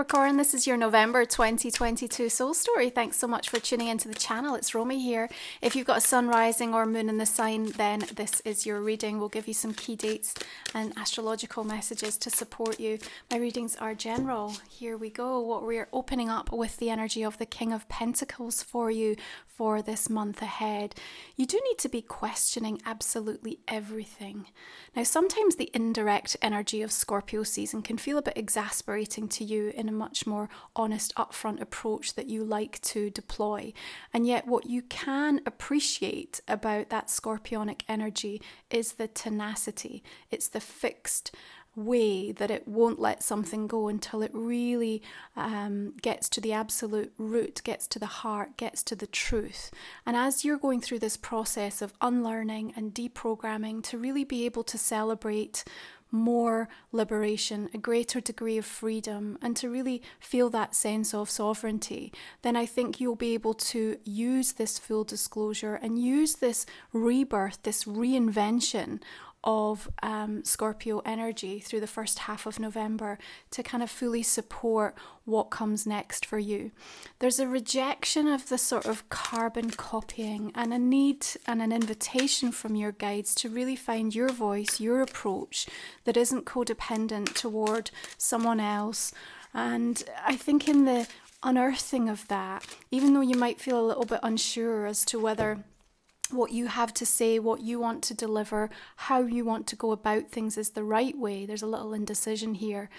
Capricorn, this is your November 2022 soul story. Thanks so much for tuning into the channel. It's Romy here. If you've got a sun rising or moon in the sign, then this is your reading. We'll give you some key dates and astrological messages to support you. My readings are general. Here we go. What we're opening up with the energy of the King of Pentacles for you for this month ahead. You do need to be questioning absolutely everything. Now, sometimes the indirect energy of Scorpio season can feel a bit exasperating to you in a much more honest, upfront approach that you like to deploy. And yet what you can appreciate about that Scorpionic energy is the tenacity. It's the fixed way that it won't let something go until it really gets to the absolute root, gets to the heart, gets to the truth. And as you're going through this process of unlearning and deprogramming to really be able to celebrate more liberation, a greater degree of freedom, and to really feel that sense of sovereignty, then I think you'll be able to use this full disclosure and use this rebirth, this reinvention of Scorpio energy through the first half of November to kind of fully support what comes next for you. There's a rejection of the sort of carbon copying and a need and an invitation from your guides to really find your voice, your approach that isn't codependent toward someone else. And I think in the unearthing of that, even though you might feel a little bit unsure as to whether what you have to say, what you want to deliver, how you want to go about things is the right way, there's a little indecision here.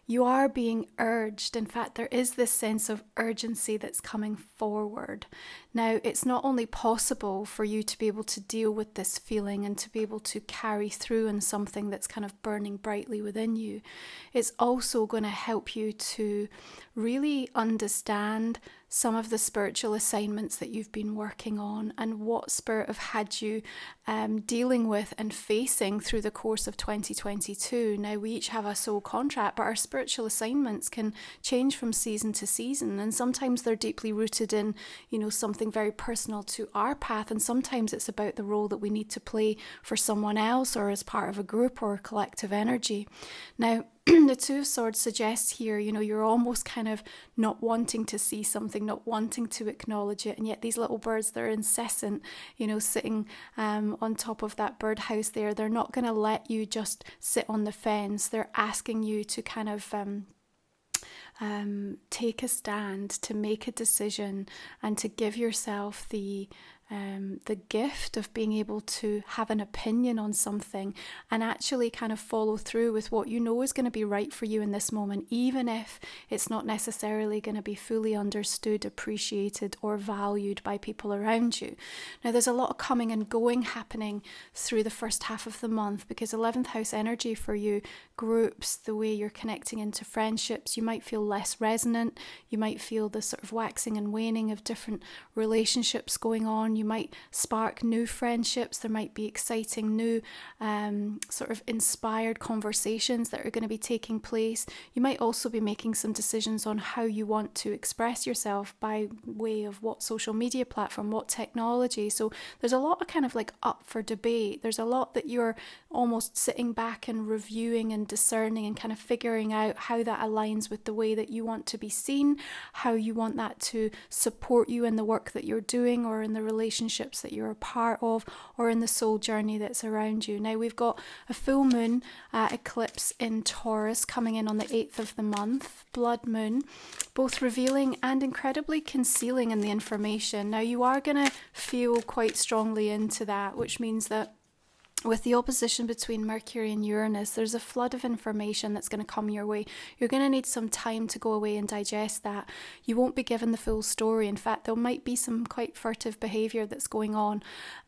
You are being urged. In fact, there is this sense of urgency that's coming forward. Now, it's not only possible for you to be able to deal with this feeling and to be able to carry through in something that's kind of burning brightly within you. It's also going to help you to really understand some of the spiritual assignments that you've been working on and what Spirit have had you dealing with and facing through the course of 2022. Now, we each have a soul contract, but our spiritual assignments can change from season to season, and sometimes they're deeply rooted in, something very personal to our path, and sometimes it's about the role that we need to play for someone else or as part of a group or a collective energy. Now, the Two of Swords suggests here, you're almost kind of not wanting to see something, not wanting to acknowledge it, and yet these little birds, they're incessant, sitting on top of that birdhouse there. They're not going to let you just sit on the fence. They're asking you to kind of take a stand, to make a decision, and to give yourself the gift of being able to have an opinion on something and actually kind of follow through with what you know is going to be right for you in this moment, even if it's not necessarily going to be fully understood, appreciated, or valued by people around you. Now, there's a lot of coming and going happening through the first half of the month because 11th house energy for you, groups, the way you're connecting into friendships, you might feel less resonant, you might feel the sort of waxing and waning of different relationships going on. You might spark new friendships. There might be exciting new sort of inspired conversations that are going to be taking place. You might also be making some decisions on how you want to express yourself by way of what social media platform, what technology. So there's a lot of kind of like up for debate. There's a lot that you're almost sitting back and reviewing and discerning and kind of figuring out how that aligns with the way that you want to be seen, how you want that to support you in the work that you're doing or in the relationships that you're a part of or in the soul journey that's around you. Now, we've got a full moon eclipse in Taurus coming in on the 8th of the month, blood moon, both revealing and incredibly concealing in the information. Now, you are going to feel quite strongly into that, which means that with the opposition between Mercury and Uranus, there's a flood of information that's going to come your way. You're going to need some time to go away and digest that. You won't be given the full story. In fact, there might be some quite furtive behaviour that's going on,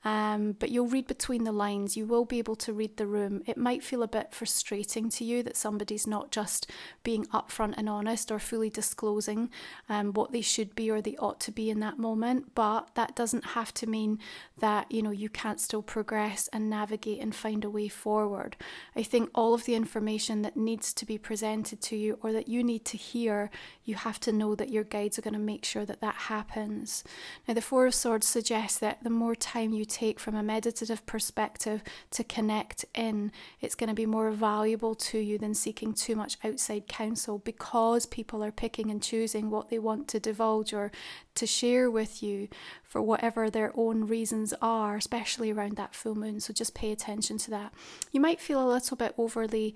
but you'll read between the lines. You will be able to read the room. It might feel a bit frustrating to you that somebody's not just being upfront and honest or fully disclosing what they should be or they ought to be in that moment, but that doesn't have to mean that, you can't still progress and navigate navigate and find a way forward. I think all of the information that needs to be presented to you or that you need to hear, you have to know that your guides are going to make sure that that happens. Now, the Four of Swords suggests that the more time you take from a meditative perspective to connect in, it's going to be more valuable to you than seeking too much outside counsel, because people are picking and choosing what they want to divulge or to share with you for whatever their own reasons are, especially around that full moon. So just pay attention to that. You might feel a little bit overly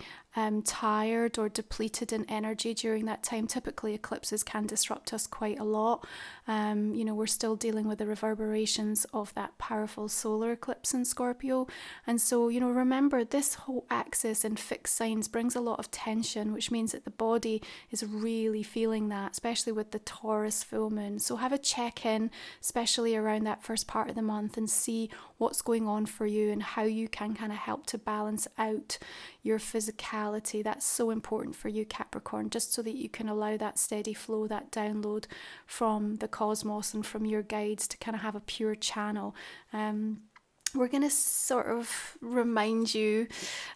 tired or depleted in energy during that time. Typically, eclipses can disrupt us quite a lot. We're still dealing with the reverberations of that powerful solar eclipse in Scorpio. And so, remember, this whole axis in fixed signs brings a lot of tension, which means that the body is really feeling that, especially with the Taurus full moon. So have a check-in, especially around that first part of the month, and see what's going on for you and how you can kind of help to balance out your physicality. That's so important for you, Capricorn, just so that you can allow that steady flow, that download from the cosmos and from your guides to kind of have a pure channel. We're going to sort of remind you,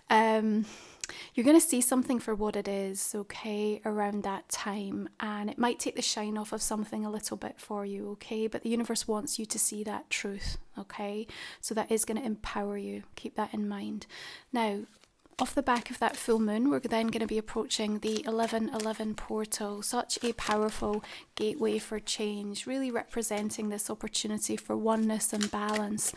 you're going to see something for what it is, okay, around that time. And it might take the shine off of something a little bit for you, okay? But the universe wants you to see that truth, okay? So that is going to empower you. Keep that in mind. Now, off the back of that full moon, we're then going to be approaching the 1111 portal. Such a powerful gateway for change, really representing this opportunity for oneness and balance,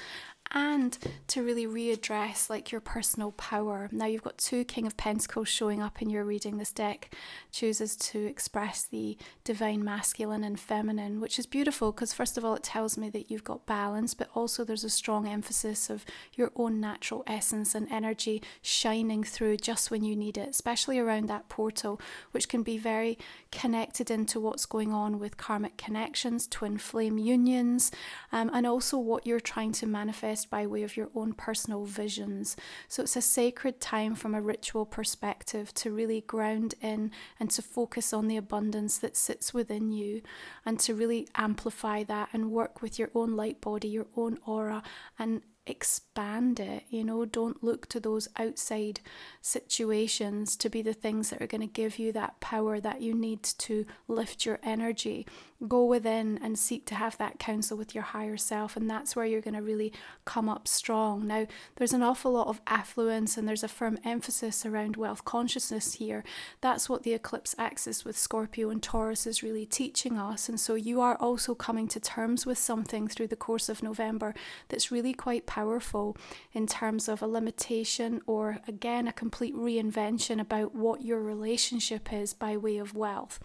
and to really readdress like your personal power. Now you've got two King of Pentacles showing up in your reading. This deck chooses to express the divine masculine and feminine, which is beautiful because first of all it tells me that you've got balance, but also there's a strong emphasis of your own natural essence and energy shining through just when you need it, especially around that portal, which can be very connected into what's going on with karmic connections, twin flame unions, and also what you're trying to manifest by way of your own personal visions. So it's a sacred time from a ritual perspective to really ground in and to focus on the abundance that sits within you, and to really amplify that and work with your own light body, your own aura, and expand it. Don't look to those outside situations to be the things that are going to give you that power that you need to lift your energy. Go within and seek to have that counsel with your higher self, and that's where you're going to really come up strong. Now, there's an awful lot of affluence and there's a firm emphasis around wealth consciousness here. That's what the eclipse axis with Scorpio and Taurus is really teaching us. And so you are also coming to terms with something through the course of November that's really quite powerful in terms of a limitation or, again, a complete reinvention about what your relationship is by way of wealth.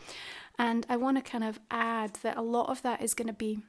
And I want to kind of add that a lot of that is going to be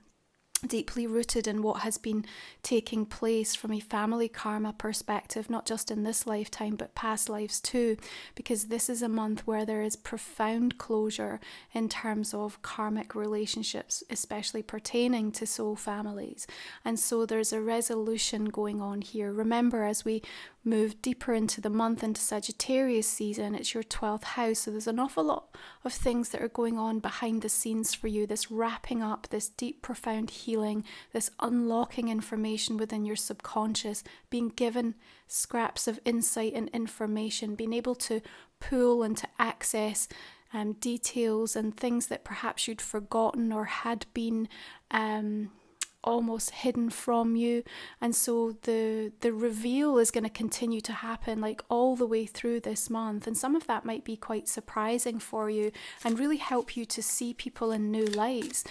deeply rooted in what has been taking place from a family karma perspective, not just in this lifetime, but past lives too, because this is a month where there is profound closure in terms of karmic relationships, especially pertaining to soul families. And so there's a resolution going on here. Remember, as we move deeper into the month, into Sagittarius season, it's your 12th house. So there's an awful lot of things that are going on behind the scenes for you, this wrapping up, this deep, profound healing, this unlocking information within your subconscious, being given scraps of insight and information, being able to pull and to access details and things that perhaps you'd forgotten or had been almost hidden from you. And so the reveal is going to continue to happen like all the way through this month, and some of that might be quite surprising for you and really help you to see people in new lights.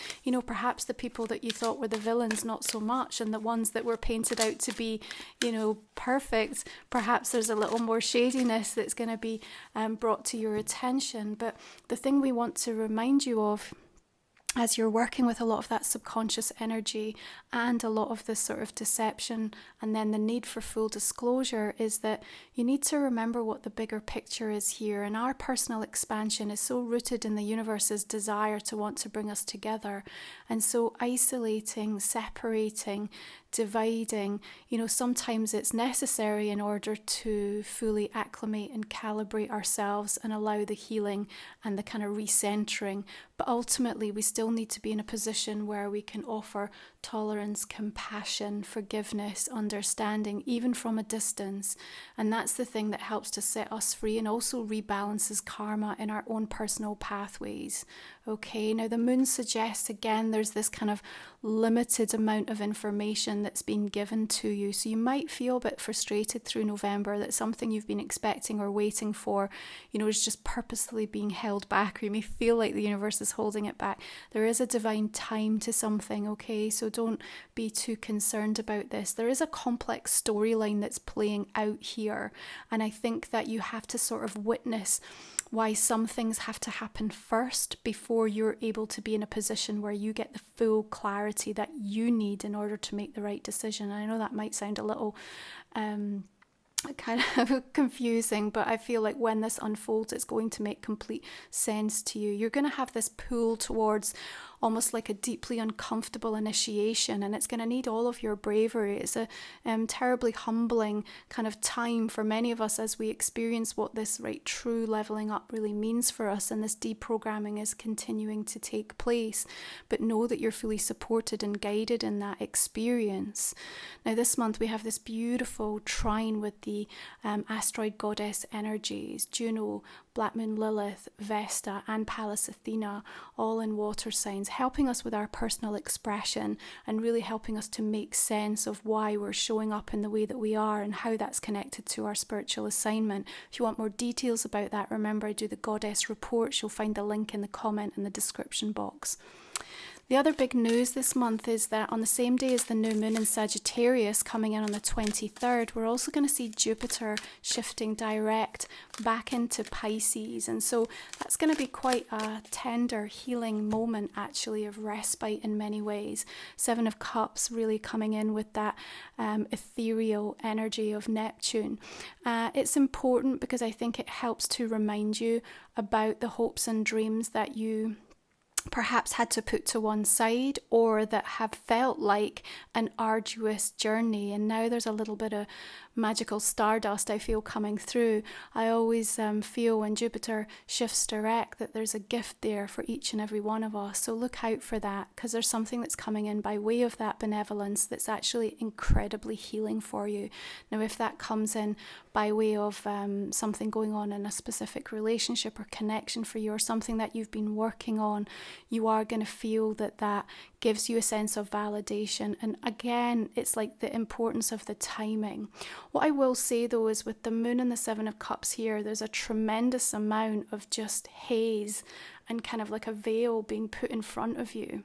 Perhaps the people that you thought were the villains, not so much, and the ones that were painted out to be perfect, perhaps there's a little more shadiness that's going to be brought to your attention. But the thing we want to remind you of as you're working with a lot of that subconscious energy and a lot of this sort of deception and then the need for full disclosure is that you need to remember what the bigger picture is here. And our personal expansion is so rooted in the universe's desire to want to bring us together. And so isolating, separating, dividing. Sometimes it's necessary in order to fully acclimate and calibrate ourselves and allow the healing and the kind of recentering. But ultimately, we still need to be in a position where we can offer tolerance, compassion, forgiveness, understanding, even from a distance. And that's the thing that helps to set us free and also rebalances karma in our own personal pathways. Okay, now the moon suggests, again, there's this kind of limited amount of information that's been given to you. So you might feel a bit frustrated through November that something you've been expecting or waiting for, is just purposely being held back, or you may feel like the universe is holding it back. There is a divine time to something, okay? So don't be too concerned about this. There is a complex storyline that's playing out here. And I think that you have to sort of witness why some things have to happen first before you're able to be in a position where you get the full clarity that you need in order to make the right decision. And I know that might sound a little kind of confusing, but I feel like when this unfolds, it's going to make complete sense to you. You're going to have this pull towards almost like a deeply uncomfortable initiation, and it's going to need all of your bravery. It's a terribly humbling kind of time for many of us as we experience what this true leveling up really means for us, and this deprogramming is continuing to take place. But know that you're fully supported and guided in that experience. Now this month we have this beautiful trine with the asteroid goddess energies, Juno, Black Moon Lilith, Vesta and Pallas Athena, all in water signs, helping us with our personal expression and really helping us to make sense of why we're showing up in the way that we are and how that's connected to our spiritual assignment. If you want more details about that, remember I do the goddess reports. You'll find the link in the comment in the description box. The other big news this month is that on the same day as the new moon in Sagittarius coming in on the 23rd, we're also going to see Jupiter shifting direct back into Pisces. And so that's going to be quite a tender healing moment, actually, of respite in many ways. Seven of Cups really coming in with that ethereal energy of Neptune. It's important because I think it helps to remind you about the hopes and dreams that you perhaps had to put to one side or that have felt like an arduous journey, and now there's a little bit of magical stardust I feel coming through. I always feel when Jupiter shifts direct that there's a gift there for each and every one of us, so look out for that, because there's something that's coming in by way of that benevolence that's actually incredibly healing for you. Now if that comes in by way of something going on in a specific relationship or connection for you, or something that you've been working on, you are going to feel that gives you a sense of validation. And again, it's like the importance of the timing. What I will say though is with the moon and the Seven of Cups here, there's a tremendous amount of just haze and kind of like a veil being put in front of you.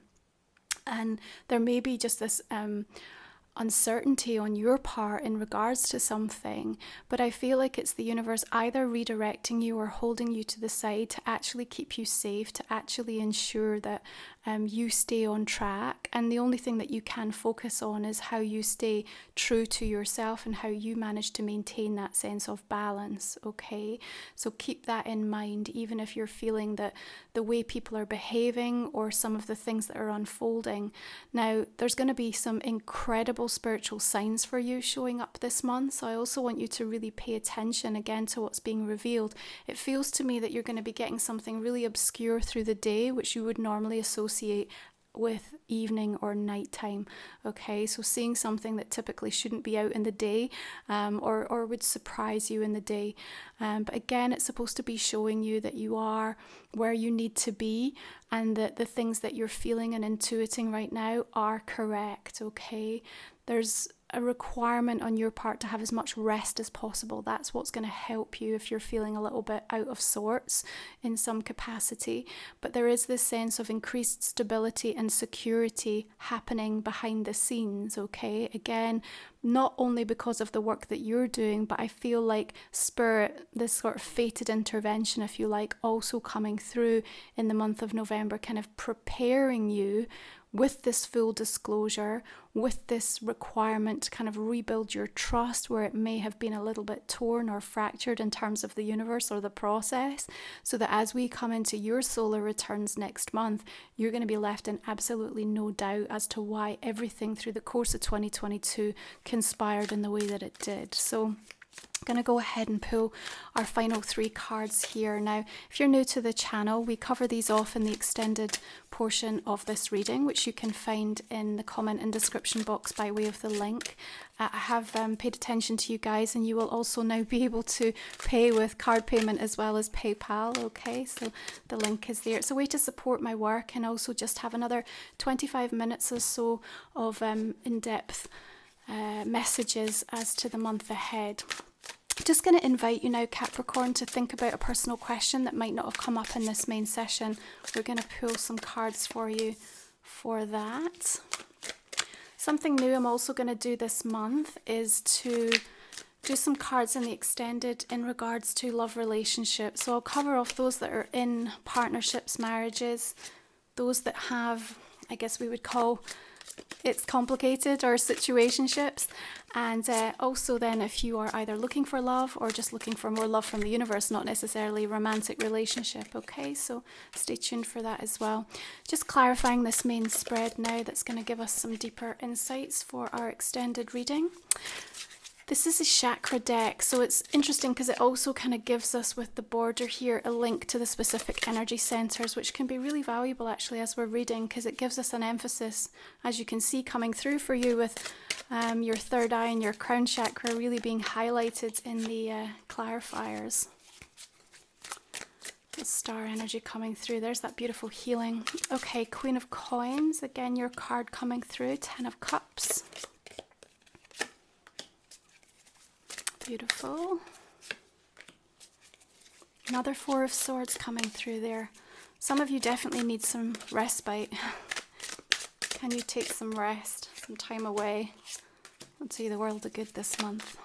And there may be just this uncertainty on your part in regards to something, but I feel like it's the universe either redirecting you or holding you to the side to actually keep you safe, to actually ensure that you stay on track. And the only thing that you can focus on is how you stay true to yourself and how you manage to maintain that sense of balance, okay? So keep that in mind, even if you're feeling that the way people are behaving or some of the things that are unfolding. Now, there's going to be some incredible spiritual signs for you showing up this month, so I also want you to really pay attention again to what's being revealed. It feels to me that you're going to be getting something really obscure through the day, which you would normally associate with evening or nighttime. Okay, so seeing something that typically shouldn't be out in the day, or would surprise you in the day. But again, it's supposed to be showing you that you are where you need to be, and that the things that you're feeling and intuiting right now are correct. Okay, there's a requirement on your part to have as much rest as possible. That's what's going to help you if you're feeling a little bit out of sorts in some capacity. But there is this sense of increased stability and security happening behind the scenes, okay? Again, not only because of the work that you're doing, but I feel like Spirit, this sort of fated intervention, if you like, also coming through in the month of November, kind of preparing you with this full disclosure, with this requirement to kind of rebuild your trust where it may have been a little bit torn or fractured in terms of the universe or the process, so that as we come into your solar returns next month, you're going to be left in absolutely no doubt as to why everything through the course of 2022 conspired in the way that it did. So I'm going to go ahead and pull our final 3 cards here. Now, if you're new to the channel, we cover these off in the extended portion of this reading, which you can find in the comment and description box by way of the link. I have paid attention to you guys, and you will also now be able to pay with card payment as well as PayPal. Okay, so the link is there. It's a way to support my work and also just have another 25 minutes or so of in-depth messages as to the month ahead. Just going to invite you now, Capricorn, to think about a personal question that might not have come up in this main session. We're going to pull some cards for you for that. Something new I'm also going to do this month is to do some cards in the extended in regards to love relationships. So I'll cover off those that are in partnerships, marriages, those that have, I guess we would call it's complicated, or situationships, and also then if you are either looking for love or just looking for more love from the universe, not necessarily romantic relationship. Okay, so stay tuned for that as well. Just clarifying this main spread now, that's going to give us some deeper insights for our extended reading. This is a chakra deck, so it's interesting because it also kind of gives us, with the border here, a link to the specific energy centers, which can be really valuable actually as we're reading, because it gives us an emphasis, as you can see coming through for you, with your third eye and your crown chakra really being highlighted in the clarifiers. The star energy coming through. There's that beautiful healing. Okay, Queen of Coins, again your card coming through. 10 of Cups. Beautiful. Another 4 of Swords coming through there. Some of you definitely need some respite. Can you take some rest, some time away? I'll do the world a good this month.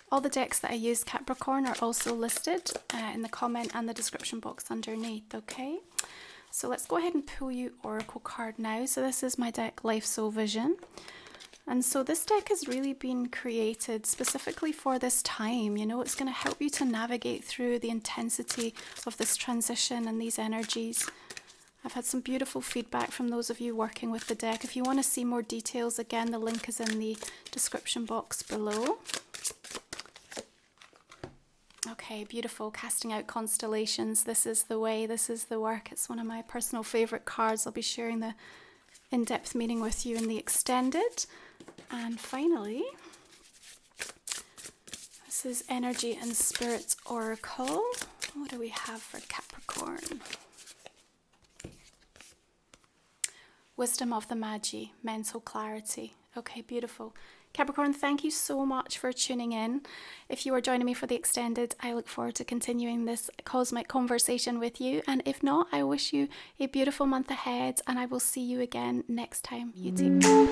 All the decks that I use, Capricorn, are also listed in the comment and the description box underneath, okay? So let's go ahead and pull you Oracle card now. So this is my deck, Life Soul Vision. And so this deck has really been created specifically for this time. You know, it's going to help you to navigate through the intensity of this transition and these energies. I've had some beautiful feedback from those of you working with the deck. If you want to see more details, again, the link is in the description box below. Okay, beautiful. Casting out constellations. This is the way, this is the work. It's one of my personal favorite cards. I'll be sharing the in-depth meaning with you in the extended. And finally, this is Energy and Spirits Oracle. What do we have for Capricorn? Wisdom of the Magi, mental clarity. Okay, beautiful. Capricorn, thank you so much for tuning in. If you are joining me for the extended, I look forward to continuing this cosmic conversation with you. And if not, I wish you a beautiful month ahead, and I will see you again next time. You take care.